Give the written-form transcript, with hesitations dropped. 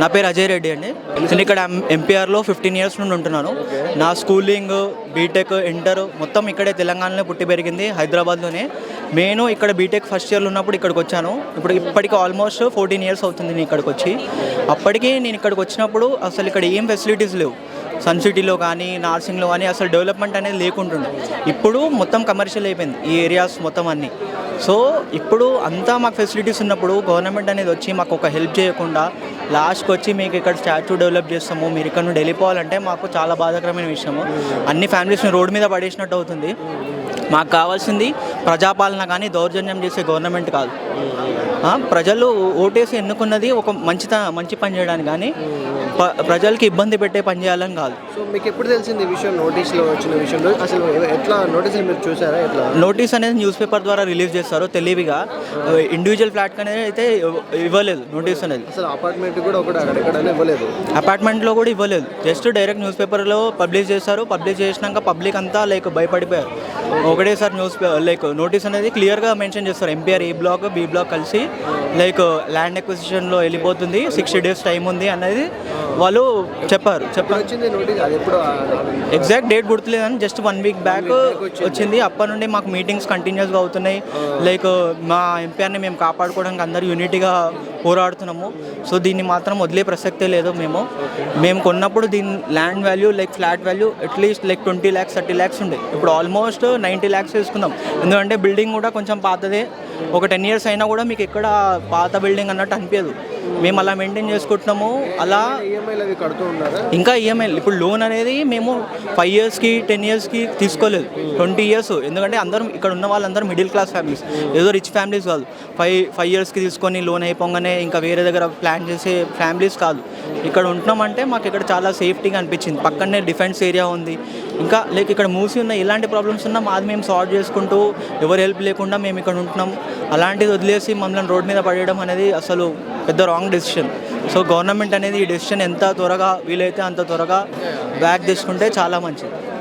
నా పేరు అజయ్ రెడ్డి అండి. నేను ఇక్కడ ఎంపీఆర్లో 15 ఇయర్స్ నుండి ఉంటున్నాను. నా స్కూలింగ్, బీటెక్, ఇంటర్ మొత్తం ఇక్కడే తెలంగాణలో పుట్టి పెరిగింది, హైదరాబాద్లోనే. నేను ఇక్కడ బీటెక్ ఫస్ట్ ఇయర్లో ఉన్నప్పుడు ఇక్కడికి వచ్చాను. ఇప్పటికి ఆల్మోస్ట్ 14 ఇయర్స్ అవుతుంది నేను ఇక్కడికి వచ్చి. అప్పటికి నేను ఇక్కడికి వచ్చినప్పుడు అసలు ఇక్కడ ఏం ఫెసిలిటీస్ లేవు. సన్ సిటీలో కానీ, నార్సింగ్లో కానీ అసలు డెవలప్మెంట్ అనేది లేకుంటుండే. ఇప్పుడు మొత్తం కమర్షియల్ అయిపోయింది ఈ ఏరియాస్ మొత్తం అన్నీ. సో ఇప్పుడు అంతా మాకు ఫెసిలిటీస్ ఉన్నప్పుడు గవర్నమెంట్ అనేది వచ్చి మాకు ఒక హెల్ప్ చేయకుండా లాస్ట్కి వచ్చి మీకు ఇక్కడ స్టాచ్యూ డెవలప్ చేస్తాము, మీరు ఇక్కడ నుండి వెళ్ళిపోవాలంటే మాకు చాలా బాధాకరమైన విషయము. అన్ని ఫ్యామిలీస్ని రోడ్డు మీద పడేసినట్టు అవుతుంది. మాకు కావాల్సింది ప్రజాపాలన కానీ దౌర్జన్యం చేసే గవర్నమెంట్ కాదు. ప్రజలు ఓటేసి ఎన్నుకున్నది ఒక మంచి పని చేయడానికి, కానీ ప్రజలకి ఇబ్బంది పెట్టే పని చేయాలని కాదు. సో మీకు ఎప్పుడు తెలిసింది ఈ విషయం, నోటీస్లో వచ్చిన విషయంలో అసలు ఎట్లా నోటీసులు మీరు చూసారా? ఎట్లా నోటీస్ అనేది న్యూస్ పేపర్ ద్వారా రిలీజ్ చేస్తారు తెలివిగా. ఇండివిజువల్ ఫ్లాట్ అనేది అయితే ఇవ్వలేదు నోటీస్ అనేది. అసలు అపార్ట్మెంట్ కూడా ఒకటి అక్కడెక్కడనే ఇవ్వలేదు, అపార్ట్మెంట్లో కూడా ఇవ్వలేదు. జస్ట్ డైరెక్ట్ న్యూస్ పేపర్లో పబ్లిష్ చేస్తారు. పబ్లిష్ చేసినాక పబ్లిక్ అంతా భయపడిపోయారు. ఒకటేసారి నోటీస్ అనేది క్లియర్గా మెన్షన్ చేస్తారు. MPR A block, B block కలిసి ల్యాండ్ ఎక్విజిషన్లో వెళ్ళిపోతుంది, 60 days టైం ఉంది అనేది వాళ్ళు చెప్పారు. ఎగ్జాక్ట్ డేట్ గుర్తులేదని, జస్ట్ 1 week బ్యాక్ వచ్చింది. అప్పటి నుండి మాకు మీటింగ్స్ కంటిన్యూస్గా అవుతున్నాయి. మా ఎంపీఆర్ని మేము కాపాడుకోవడానికి అందరూ యూనిటీగా పోరాడుతున్నాము. సో దీన్ని మాత్రం వదిలే ప్రసక్తే లేదు. మేము కొన్నప్పుడు దీని land value flat value at least 20 lakhs 30 lakhs ఉండే. ఇప్పుడు ఆల్మోస్ట్ 90 lakhs తీసుకుందాం. ఎందుకంటే బిల్డింగ్ కూడా కొంచెం పాతదే. ఒక 10 years అయినా కూడా మీకు ఎక్కడ పాత బిల్డింగ్ అన్నట్టు అనిపించదు. మేము అలా మెయింటైన్ చేసుకుంటున్నాము. అలా ఇంకా ఈఎంఐలు. ఇప్పుడు లోన్ అనేది మేము 5 yearsకి 10 yearsకి తీసుకోలేదు, 20 years. ఎందుకంటే అందరం ఇక్కడ ఉన్న వాళ్ళందరూ మిడిల్ క్లాస్ ఫ్యామిలీస్, ఏదో రిచ్ ఫ్యామిలీస్ కాదు. 5 yearsకి తీసుకొని లోన్ అయిపోగానే ఇంకా వేరే దగ్గర ప్లాన్ చేసే ఫ్యామిలీస్ కాదు. ఇక్కడ ఉంటున్నామంటే మాకు ఇక్కడ చాలా సేఫ్టీగా అనిపించింది. పక్కనే డిఫెన్స్ ఏరియా ఉంది. ఇంకా ఇక్కడ మూసి ఉన్న ఎలాంటి ప్రాబ్లమ్స్ ఉన్నా మాది మేము సాల్వ్ చేసుకుంటూ ఎవరు హెల్ప్ లేకుండా మేము ఇక్కడ ఉంటున్నాం. అలాంటిది వదిలేసి మమ్మల్ని రోడ్ మీద పడేయడం అనేది అసలు పెద్ద రాంగ్ డెసిషన్. సో గవర్నమెంట్ అనేది ఈ డెసిషన్ ఎంత త్వరగా వీలైతే అంత త్వరగా బ్యాక్ తీసుకుంటే చాలా మంచిది.